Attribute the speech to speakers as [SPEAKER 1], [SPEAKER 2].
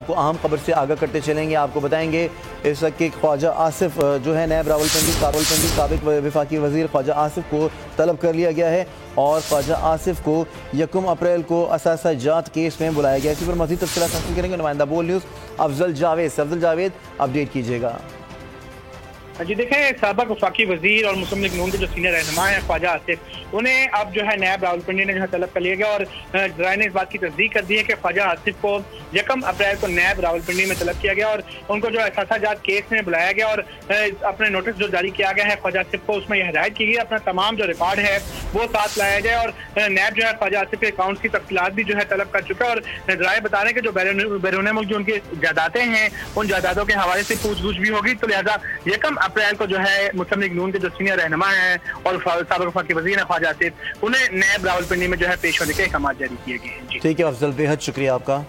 [SPEAKER 1] को अहम खबर से आगाह करते चलेंगे। आपको बताएंगे इस वक्त के ख्वाजा आसिफ जो है नैब रावलपिंडी साबिक वफाकी वजीर ख्वाजा आसिफ को तलब कर लिया गया है और ख्वाजा आसिफ को 1 अप्रैल को असासा जात केस में बुलाया गया है। इसी पर मज़ीद तफसीलात हासिल करेंगे नुमाइंदा बोल न्यूज़ अफजल जावेद अपडेट कीजिएगा।
[SPEAKER 2] जी देखें, साबिक वफाकी वजीर और मुस्लिम लीग नून के जो सीनियर रहनुमा हैं ख्वाजा आसिफ, उन्हें अब जो है नैब रावलपिंडी ने जो है तलब कर लिया गया और जराए ने इस बात की तस्दीक कर दी है कि ख्वाजा आसिफ को 1 अप्रैल को नैब रावलपिंडी में तलब किया गया और उनको जो एहसासाजात केस में बुलाया गया और अपने नोटिस जो जारी किया गया है ख्वाजा आसिफ को, उसमें यह हिदायत की गई अपना तमाम जो रिकॉर्ड है वो साथ लाया जाए और नैब जो है ख्वाजा आसिफ के अकाउंट की तफसीलात भी जो है तलब कर चुका है और जराए बता रहे हैं कि जो बैरून मुल्क जो उनकी जायदादें हैं उन जायदादों के हवाले से पूछगछ भी होगी। तो लिहाजा 1 अप्रैल को जो है मुस्लिम लीग नून के जो सीनियर रहनुमा हैं और साबिक वफाकी वजीर हैं ख्वाजा आसिफ, उन्हें नैब रावलपिंडी में जो है पेश होने के अहकाम जारी किए गए हैं।
[SPEAKER 1] ठीक है अफजल, बेहद शुक्रिया आपका।